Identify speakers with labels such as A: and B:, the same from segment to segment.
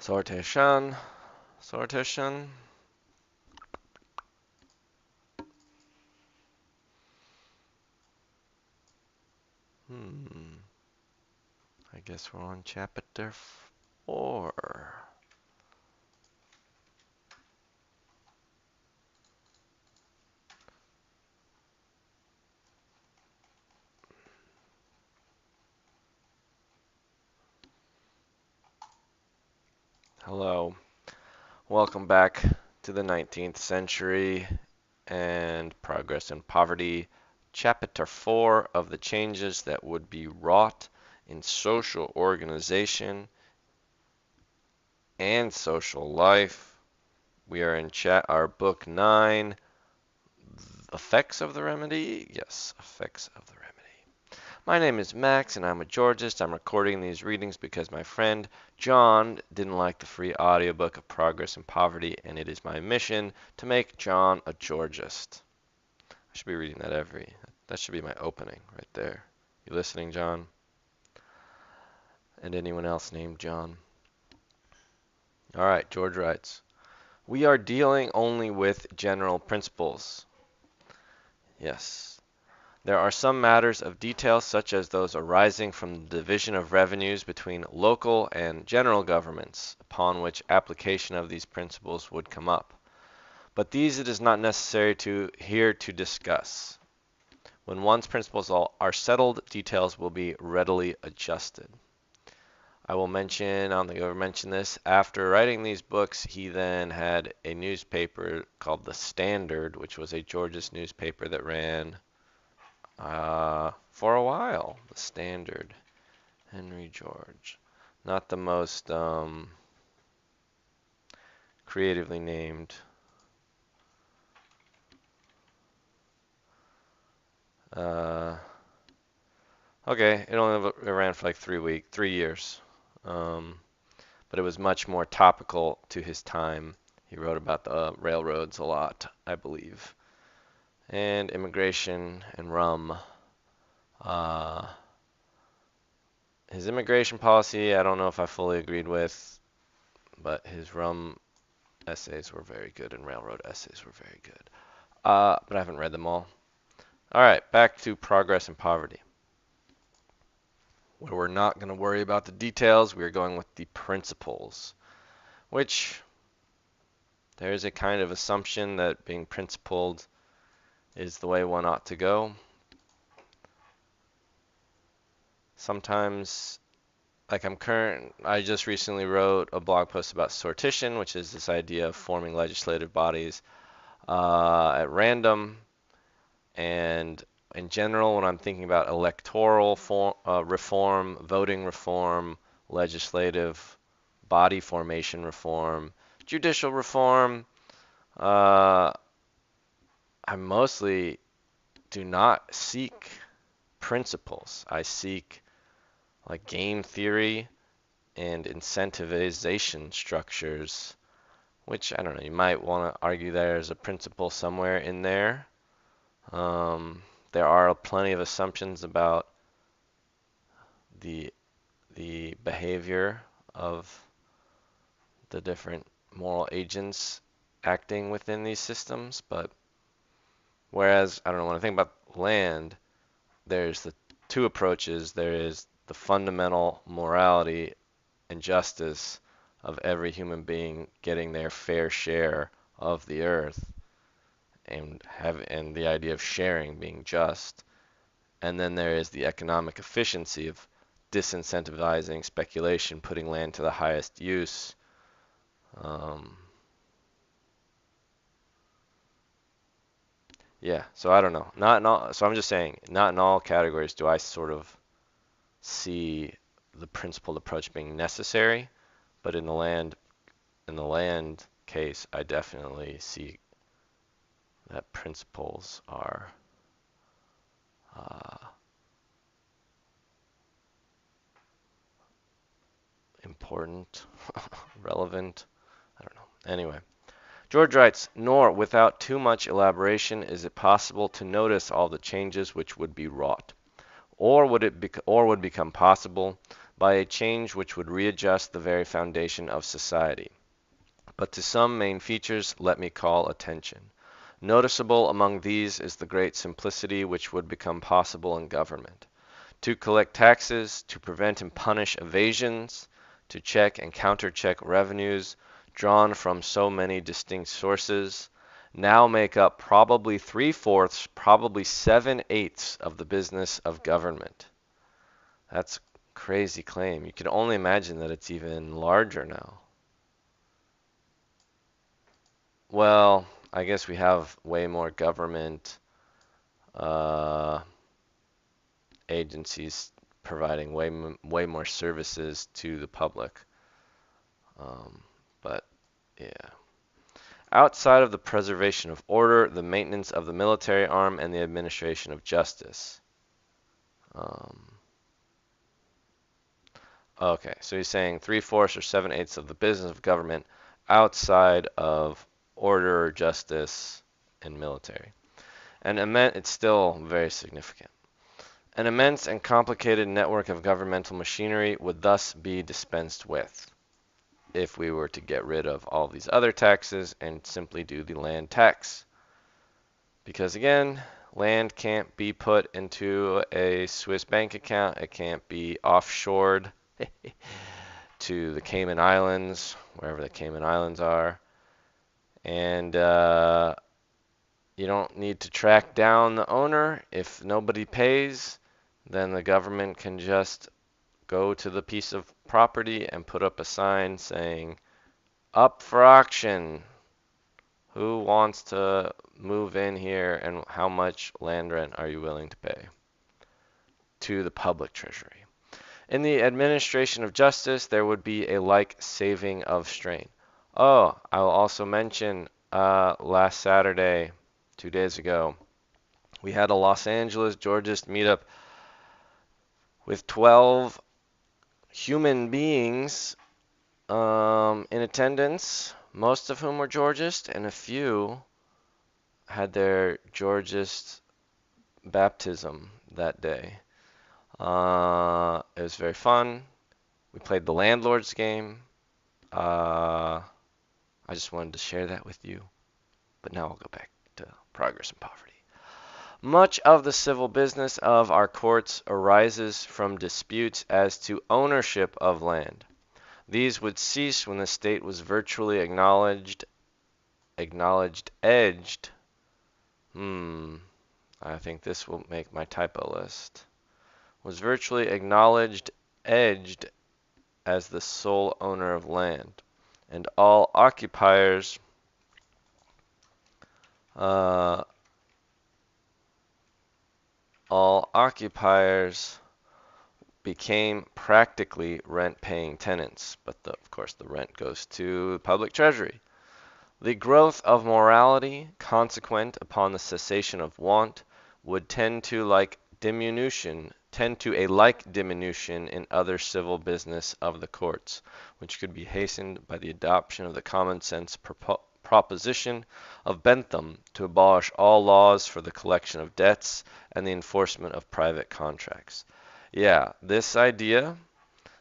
A: Sortation, sortation. Hmm. I guess we're on chapter 4. Hello. Welcome back to the 19th century and Progress and Poverty, chapter 4 of the changes that would be wrought in social organization and social life. We are in our book 9, Effects of the Remedy. Yes, Effects of the Remedy. My name is Max, and I'm a Georgist. I'm recording these readings because my friend John didn't like the free audiobook of Progress and Poverty, and it is my mission to make John a Georgist. I should be reading that should be my opening right there. You listening, John? And anyone else named John? All right, George writes, we are dealing only with general principles. Yes. There are some matters of detail, such as those arising from the division of revenues between local and general governments, upon which application of these principles would come up. But these it is not necessary here to discuss. When once principles are settled, details will be readily adjusted. I don't think I ever mentioned this. After writing these books, he then had a newspaper called The Standard, which was a Georgist newspaper that ran for a while. The Standard. Henry George. Not the most creatively named. Uh, okay, it ran for like 3 years. Um, but it was much more topical to his time. He wrote about the railroads a lot, I believe, and immigration and rum. Uh, his immigration policy, I don't know if I fully agreed with, but his rum essays were very good and railroad essays were very good. But I haven't read them all. All right, back to Progress and Poverty, where we're not going to worry about the details. We are going with the principles, which there is a kind of assumption that being principled is the way one ought to go. Sometimes, like I just recently wrote a blog post about sortition, which is this idea of forming legislative bodies at random. And in general, when I'm thinking about electoral reform, voting reform, legislative body formation reform, judicial reform, uh, I mostly do not seek principles. I seek like game theory and incentivization structures, which I don't know, you might want to argue there's a principle somewhere in there. Um, there are plenty of assumptions about the the behavior of the different moral agents acting within these systems, but whereas I don't know when I think about land, there's the two approaches. There is the fundamental morality and justice of every human being getting their fair share of the earth and the idea of sharing being just. And then there is the economic efficiency of disincentivizing speculation, putting land to the highest use. Um, yeah, so I don't know. Not in all, so I'm just saying, not in all categories do I sort of see the principled approach being necessary, but in the land case, I definitely see that principles are uh, important, relevant. I don't know. Anyway, George writes, nor without too much elaboration is it possible to notice all the changes which would be wrought, or would become possible by a change which would readjust the very foundation of society. But to some main features let me call attention. Noticeable among these is the great simplicity which would become possible in government. To collect taxes, to prevent and punish evasions, to check and countercheck revenues drawn from so many distinct sources, now make up probably three-fourths, probably seven-eighths of the business of government. That's a crazy claim. You can only imagine that it's even larger now. Well, I guess we have way more government uh, agencies providing way more services to the public. But yeah. Outside of the preservation of order, the maintenance of the military arm, and the administration of justice. Okay, so he's saying three-fourths or seven-eighths of the business of government outside of order, justice, and military. And it's still very significant. An immense and complicated network of governmental machinery would thus be dispensed with if we were to get rid of all these other taxes and simply do the land tax. Because again, land can't be put into a Swiss bank account. It can't be offshored to the Cayman Islands, wherever the Cayman Islands are. And you don't need to track down the owner. If nobody pays, then the government can just go to the piece of property and put up a sign saying, up for auction. Who wants to move in here and how much land rent are you willing to pay? To the public treasury. In the administration of justice, there would be a like saving of strain. Oh, I will also mention last Saturday, 2 days ago, we had a Los Angeles Georgist meetup with 12 human beings in attendance, most of whom were Georgist, and a few had their Georgist baptism that day. It was very fun. We played the landlord's game. I just wanted to share that with you. But now I'll go back to progress and poverty. Much of the civil business of our courts arises from disputes as to ownership of land. These would cease when the state was virtually edged. I think this will make my typo list. Was virtually edged as the sole owner of land, and all occupiers became practically rent-paying tenants, but of course the rent goes to the public treasury. The growth of morality consequent upon the cessation of want would tend to a like diminution in other civil business of the courts, which could be hastened by the adoption of the common sense proposition of Bentham to abolish all laws for the collection of debts and the enforcement of private contracts. Yeah, this idea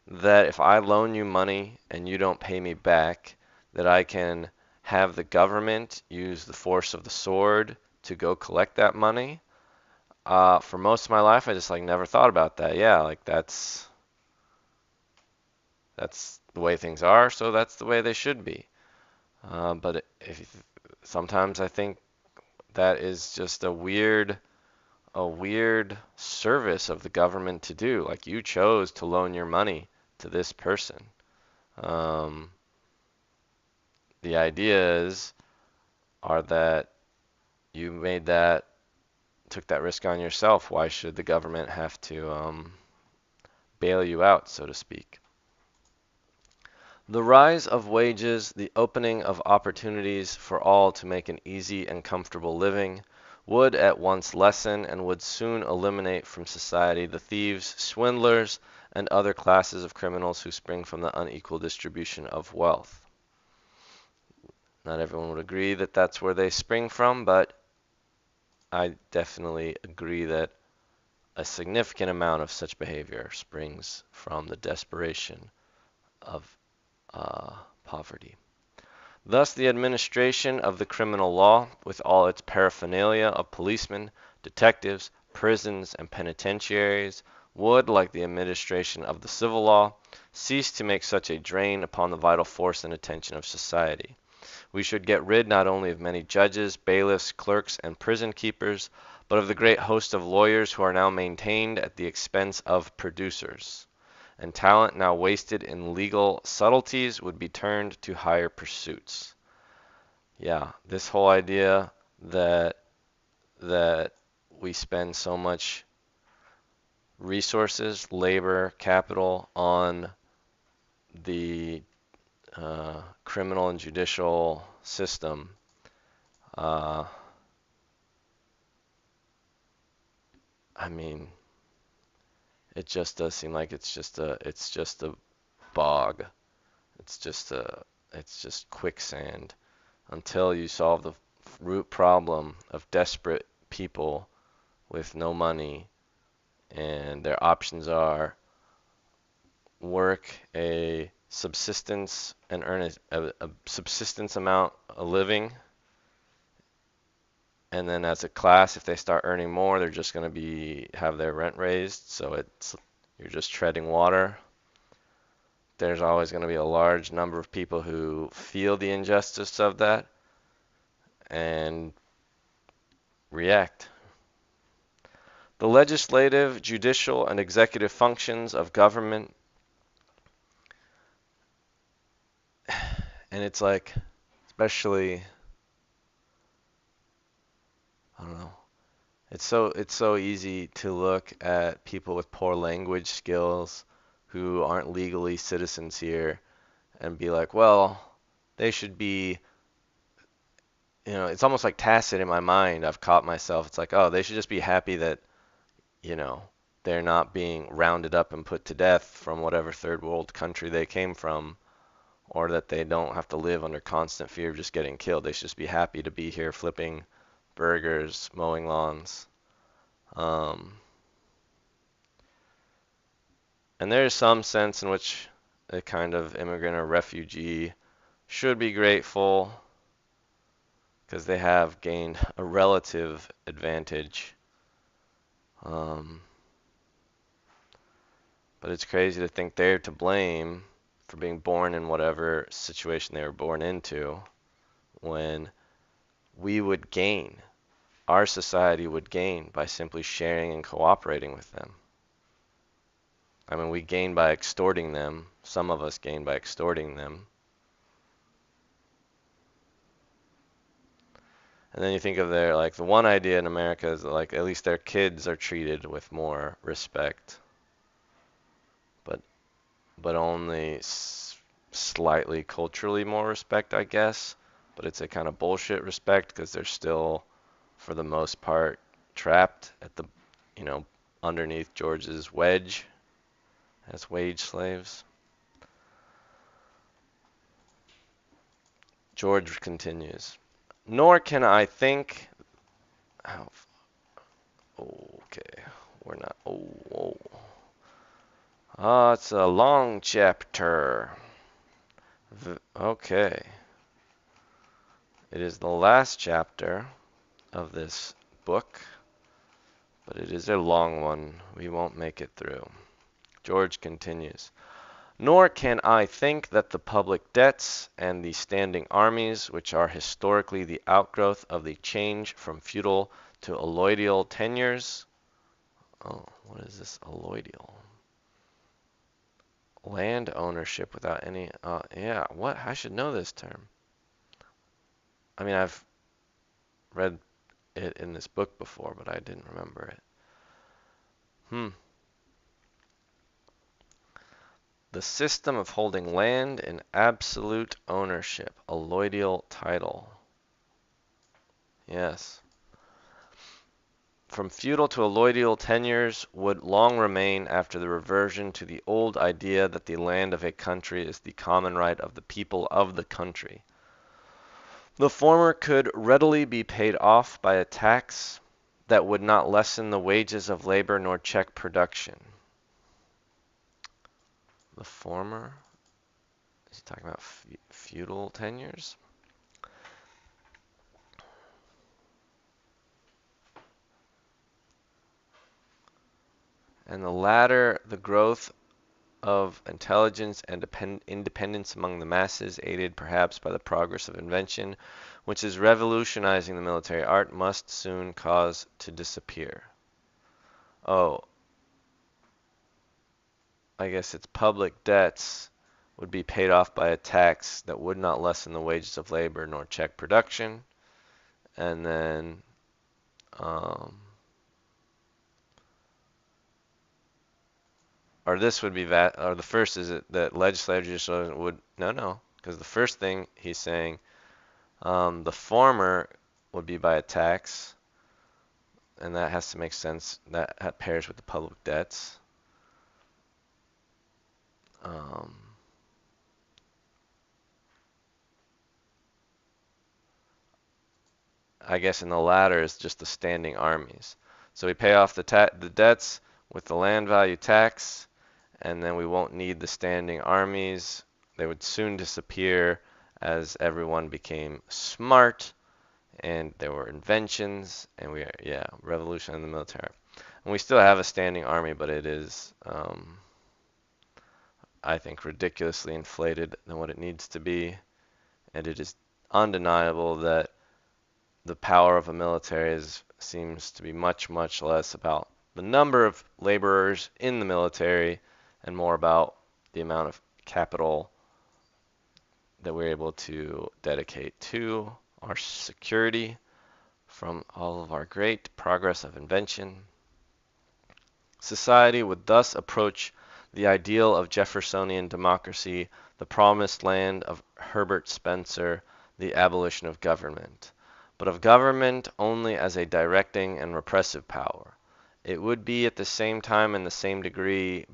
A: that if I loan you money and you don't pay me back, that I can have the government use the force of the sword to go collect that money. For most of my life, I just never thought about that. Yeah, that's the way things are, so that's the way they should be. But sometimes I think that is just a weird service of the government to do. Like, you chose to loan your money to this person. The ideas are that you took that risk on yourself. Why should the government have to bail you out, so to speak? The rise of wages, the opening of opportunities for all to make an easy and comfortable living, would at once lessen and would soon eliminate from society the thieves, swindlers, and other classes of criminals who spring from the unequal distribution of wealth. Not everyone would agree that that's where they spring from, but I definitely agree that a significant amount of such behavior springs from the desperation of poverty. Thus, the administration of the criminal law, with all its paraphernalia of policemen, detectives, prisons, and penitentiaries, would, like the administration of the civil law, cease to make such a drain upon the vital force and attention of society. We should get rid not only of many judges, bailiffs, clerks, and prison keepers, but of the great host of lawyers who are now maintained at the expense of producers, and talent now wasted in legal subtleties would be turned to higher pursuits. Yeah, this whole idea that we spend so much resources, labor, capital on the criminal and judicial system. I mean, it just does seem like it's just a bog. It's just quicksand until you solve the root problem of desperate people with no money, and their options are work a subsistence and earn a subsistence amount of living, and then as a class, if they start earning more, they're just going to be have their rent raised, so you're just treading water. There's always going to be a large number of people who feel the injustice of that and react. The legislative, judicial, and executive functions of government, and it's like, especially, I don't know, it's so easy to look at people with poor language skills who aren't legally citizens here and be like, well, they should be, it's almost like tacit in my mind. I've caught myself. It's like, oh, they should just be happy that, you know, they're not being rounded up and put to death from whatever third world country they came from, or that they don't have to live under constant fear of just getting killed. They should just be happy to be here flipping burgers, mowing lawns. And there's some sense in which a kind of immigrant or refugee should be grateful because they have gained a relative advantage. But it's crazy to think they're to blame for being born in whatever situation they were born into when we would gain, our society would gain by simply sharing and cooperating with them. I mean, we gain by extorting them. Some of us gain by extorting them. And then you think of the one idea in America is that, at least their kids are treated with more respect, but only slightly culturally more respect, I guess. But it's a kind of bullshit respect because they're still, for the most part, trapped at the, underneath George's wedge as wage slaves. George continues, nor can I think, okay, we're not, it's a long chapter. Okay. It is the last chapter of this book, but it is a long one. We won't make it through. George continues, nor can I think that the public debts and the standing armies, which are historically the outgrowth of the change from feudal to alloidial tenures. Oh, what is this alloidial? Land ownership without any, yeah, what? I should know this term. I mean, I've read it in this book before, but I didn't remember it. The system of holding land in absolute ownership, alloidial title. Yes. From feudal to alloidial tenures would long remain after the reversion to the old idea that the land of a country is the common right of the people of the country. The former could readily be paid off by a tax, that would not lessen the wages of labor nor check production. The former? Is he talking about feudal tenures? And the latter, the growth of intelligence and independence among the masses, aided perhaps by the progress of invention, which is revolutionizing the military art, must soon cause to disappear. Oh, I guess it's public debts would be paid off by a tax that would not lessen the wages of labor nor check production. And then or this would be or the first is that legislative judicial would, no, because the first thing he's saying, the former would be by a tax, and that has to make sense. That pairs with the public debts. I guess in the latter is just the standing armies. So we pay off the debts with the land value tax, and then we won't need the standing armies. They would soon disappear as everyone became smart, and there were inventions, and revolution in the military. And we still have a standing army, but it is, I think, ridiculously inflated than what it needs to be, and it is undeniable that the power of a military seems to be much, much less about the number of laborers in the military and more about the amount of capital that we're able to dedicate to our security from all of our great progress of invention. Society would thus approach the ideal of Jeffersonian democracy, the promised land of Herbert Spencer, the abolition of government, but of government only as a directing and repressive power. It would be at the same time and the same degree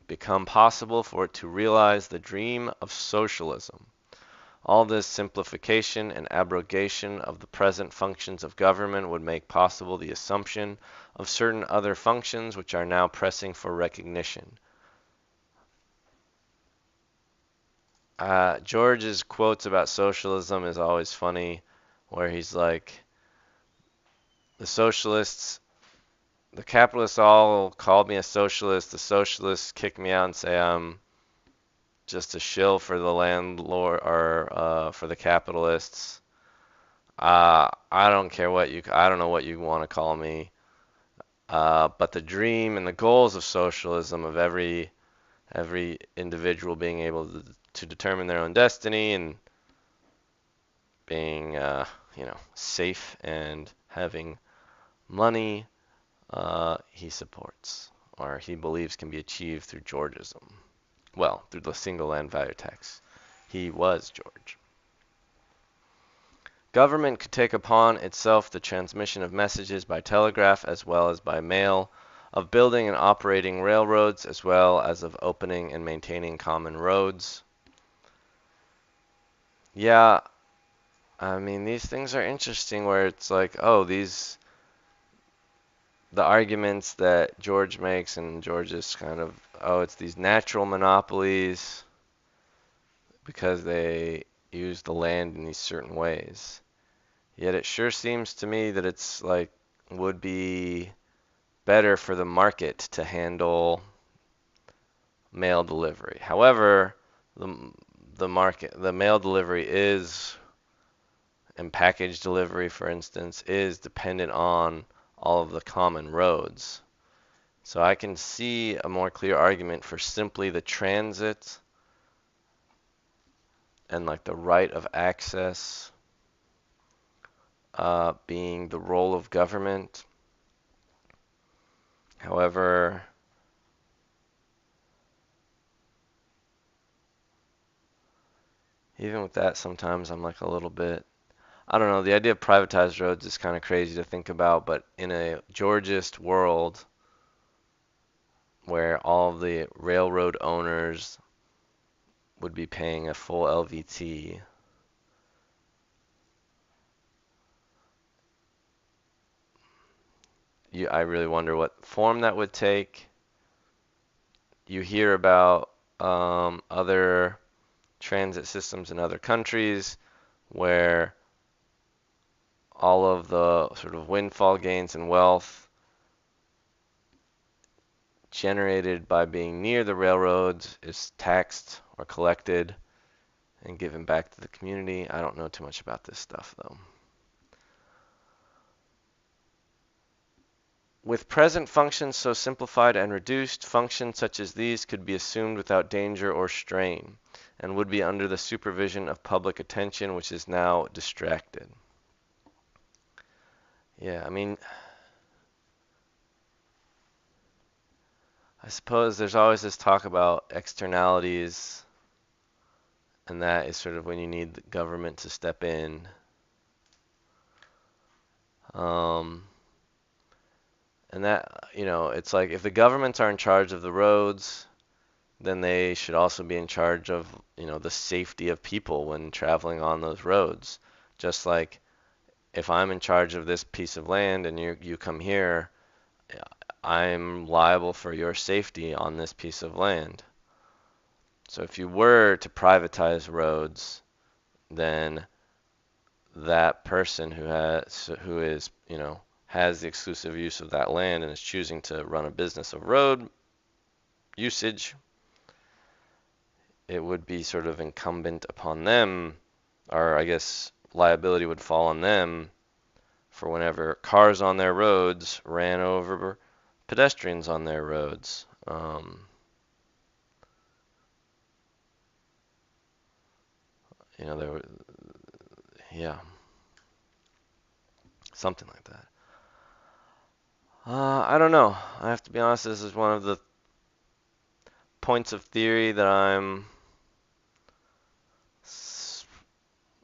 A: become possible for it to realize the dream of socialism. All this simplification and abrogation of the present functions of government would make possible the assumption of certain other functions which are now pressing for recognition. George's quotes about socialism is always funny, where he's like, the socialists, the capitalists all called me a socialist, the socialists kick me out and say I'm just a shill for the landlord or for the capitalists. I don't care I don't know what you want to call me. But the dream and the goals of socialism of every individual being able to determine their own destiny and being, safe and having money, he supports or he believes can be achieved through Georgism. Well, through the single land value tax. He was George. Government could take upon itself the transmission of messages by telegraph as well as by mail, of building and operating railroads as well as of opening and maintaining common roads. Yeah, I mean, these things are interesting where it's like, oh, the arguments that George makes, and George is kind of, oh, it's these natural monopolies because they use the land in these certain ways. Yet it sure seems to me that it's like would be better for the market to handle mail delivery. However, the mail delivery and package delivery, for instance, is dependent on all of the common roads. So I can see a more clear argument for simply the transit and like the right of access being the role of government. However, even with that, sometimes I'm like a little bit, I don't know, the idea of privatized roads is kind of crazy to think about, but in a Georgist world where all of the railroad owners would be paying a full LVT, I really wonder what form that would take. You hear about other transit systems in other countries where all of the sort of windfall gains and wealth generated by being near the railroads is taxed or collected and given back to the community. I don't know too much about this stuff though. With present functions so simplified and reduced, functions such as these could be assumed without danger or strain, and would be under the supervision of public attention, which is now distracted. Yeah, I mean, I suppose there's always this talk about externalities, and that is sort of when you need the government to step in. Um, and that, it's like if the governments are in charge of the roads, then they should also be in charge of, the safety of people when traveling on those roads. Just like if I'm in charge of this piece of land and you come here, I'm liable for your safety on this piece of land. So if you were to privatize roads, then that person who is, has the exclusive use of that land and is choosing to run a business of road usage, it would be sort of incumbent upon them, or I guess liability would fall on them for whenever cars on their roads ran over pedestrians on their roads. There were, yeah, something like that. I don't know. I have to be honest, this is one of the points of theory that I'm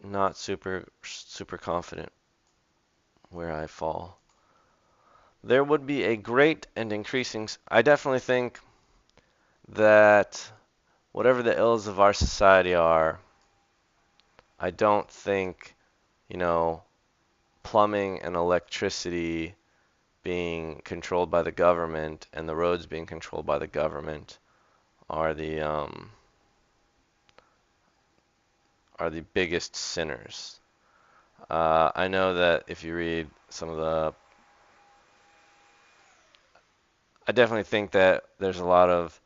A: not super confident where I fall. There would be a great and increasing. I definitely think that whatever the ills of our society are, I don't think, plumbing and electricity being controlled by the government and the roads being controlled by the government are the biggest sinners. I know that if you read some of I definitely think that there's a lot of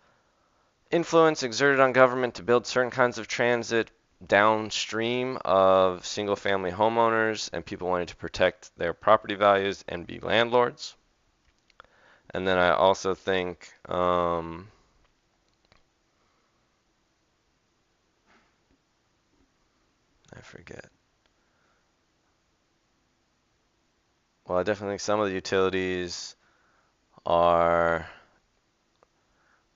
A: influence exerted on government to build certain kinds of transit downstream of single-family homeowners and people wanting to protect their property values and be landlords. And then I also think I forget. Well, I definitely think some of the utilities are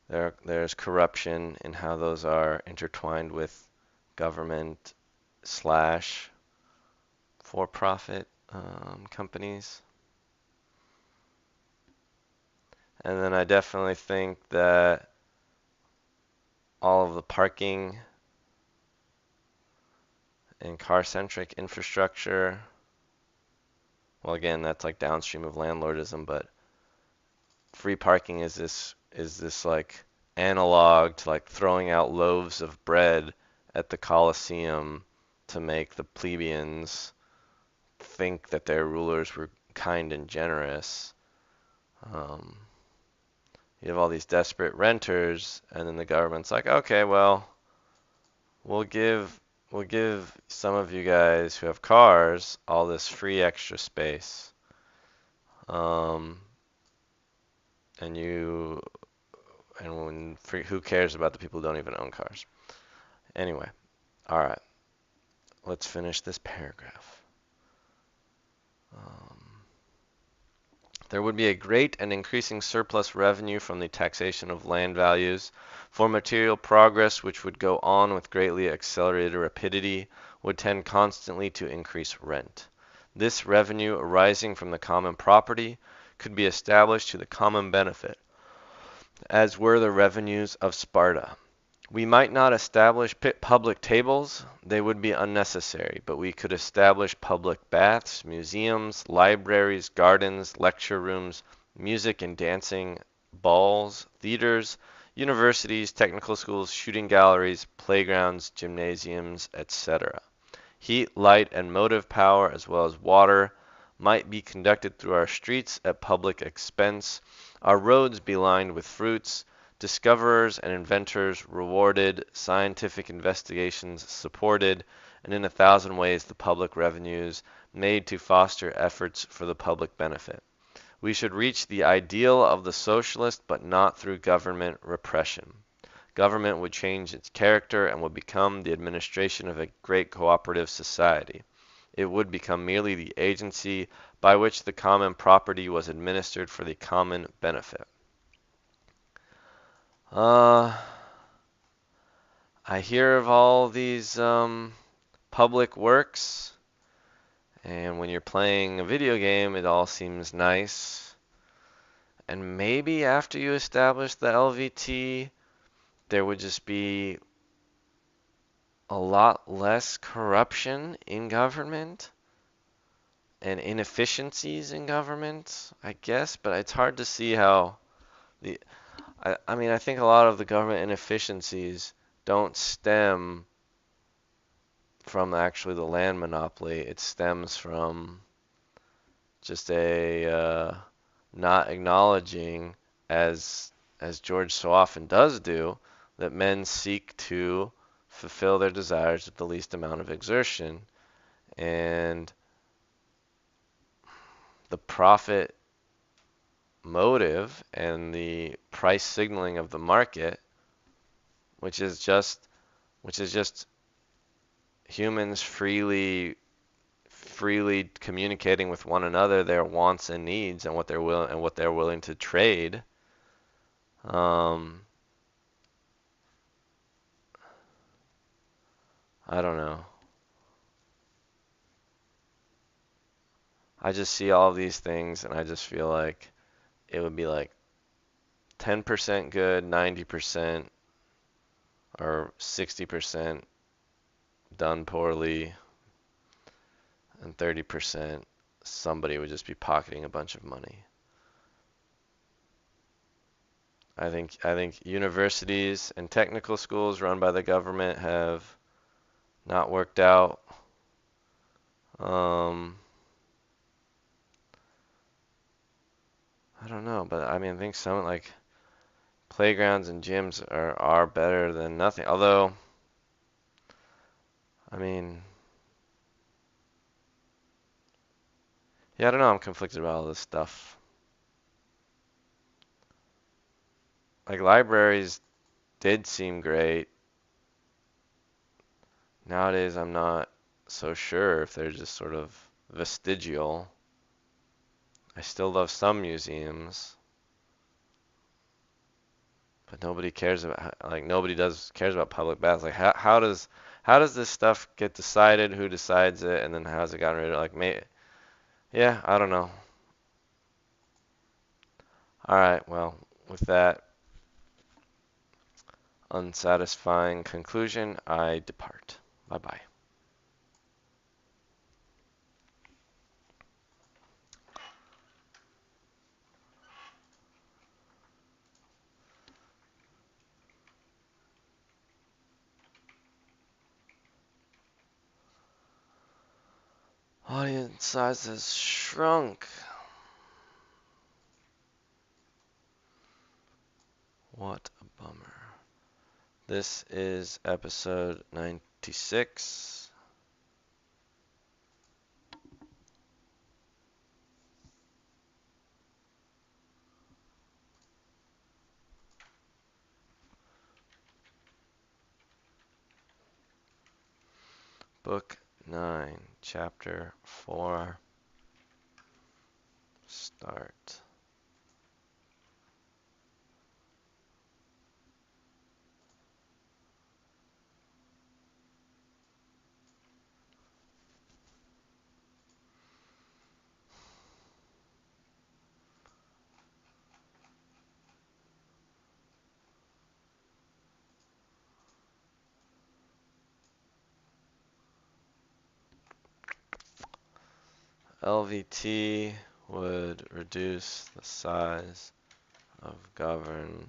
A: there's corruption in how those are intertwined with government slash for-profit companies. And then I definitely think that all of the parking and car-centric infrastructure, well, again, that's like downstream of landlordism, but free parking is this like analog to like throwing out loaves of bread at the Colosseum to make the plebeians think that their rulers were kind and generous. You have all these desperate renters, and then the government's like, okay, well, we'll give some of you guys who have cars all this free extra space. And who cares about the people who don't even own cars? Anyway, all right, let's finish this paragraph. There would be a great and increasing surplus revenue from the taxation of land values, for material progress which would go on with greatly accelerated rapidity would tend constantly to increase rent. This revenue arising from the common property could be established to the common benefit, as were the revenues of Sparta. We might not establish public tables, they would be unnecessary, but we could establish public baths, museums, libraries, gardens, lecture rooms, music and dancing, balls, theaters, universities, technical schools, shooting galleries, playgrounds, gymnasiums, etc. Heat, light, and motive power, as well as water, might be conducted through our streets at public expense, our roads be lined with fruits, discoverers and inventors rewarded, scientific investigations supported, and in 1,000 ways the public revenues made to foster efforts for the public benefit. We should reach the ideal of the socialist, but not through government repression. Government would change its character and would become the administration of a great cooperative society. It would become merely the agency by which the common property was administered for the common benefit. I hear of all these public works, and when you're playing a video game, it all seems nice. And maybe after you establish the LVT, there would just be a lot less corruption in government and inefficiencies in government, I guess, but it's hard to see how the I mean, I think a lot of the government inefficiencies don't stem from actually the land monopoly. It stems from just a not acknowledging, as George so often does do, that men seek to fulfill their desires with the least amount of exertion, and the profit motive and the price signaling of the market, which is just humans freely communicating with one another their wants and needs and what they're willing to trade. Um, I don't know. I just see all of these things and I just feel like it would be like 10% good, 90% or 60% done poorly, and 30% somebody would just be pocketing a bunch of money. I think universities and technical schools run by the government have not worked out. Um, I don't know, but I mean, I think some like playgrounds and gyms are better than nothing. Although, I mean, yeah, I don't know. I'm conflicted about all this stuff. Like libraries did seem great. Nowadays, I'm not so sure if they're just sort of vestigial. I still love some museums, but nobody cares about like nobody does cares about public baths. Like how does this stuff get decided? Who decides it? And then how's it gotten rid of? Like yeah, I don't know. All right, well, with that unsatisfying conclusion, I depart. Bye bye. Audience size has shrunk. What a bummer. This is episode 96. Book 9, Chapter 4. Start. LVT would reduce the size of government.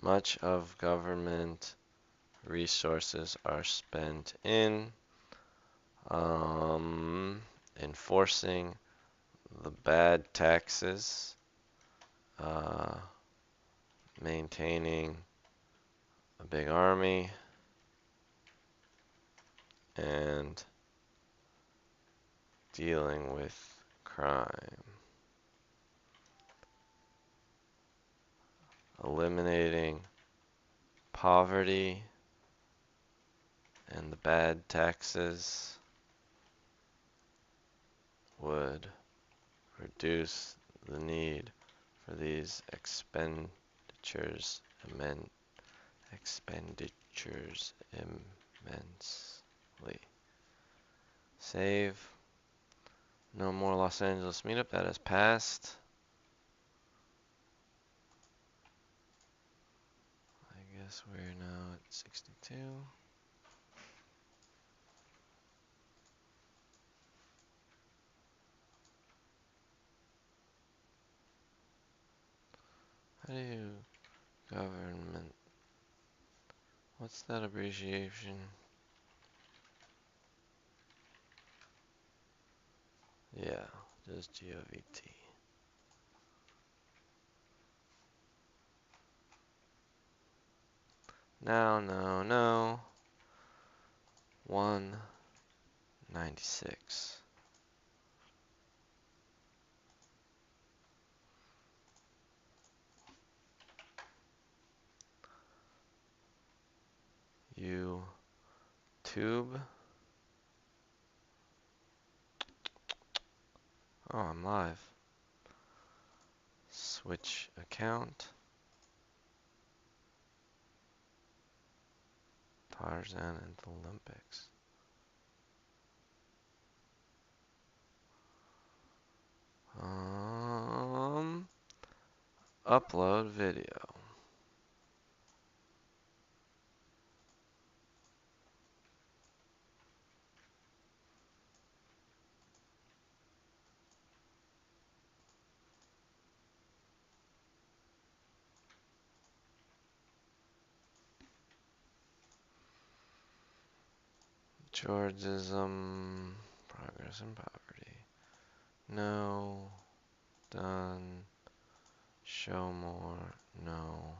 A: Much of government resources are spent in enforcing the bad taxes, uh, maintaining a big army, and dealing with crime. Eliminating poverty and the bad taxes would reduce the need for these expenditures immensely. Save. No more Los Angeles meetup. That has passed. I guess we're now at 62. How do you government? What's that abbreviation? Yeah, just GOVT. No. 196. YouTube. Oh, I'm live. Switch account. Tarzan and the Olympics. Upload video. Georgism. Progress and poverty. No. Done. Show more. No.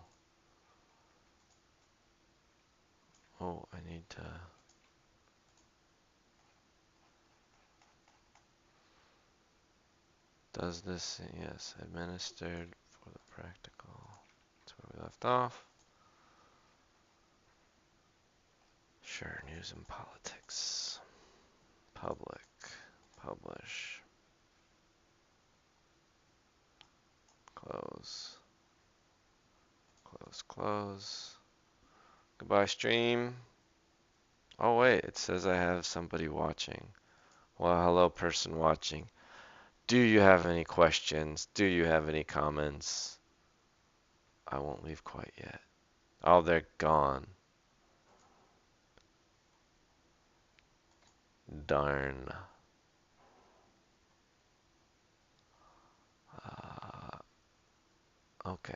A: Oh, I need to. Does this? Yes. Administered for the practical. That's where we left off. Sure. News and politics. Public. Publish. Close. Close. Goodbye, stream. Oh, wait. It says I have somebody watching. Well, hello, person watching. Do you have any questions? Do you have any comments? I won't leave quite yet. Oh, they're gone. Darn. Okay.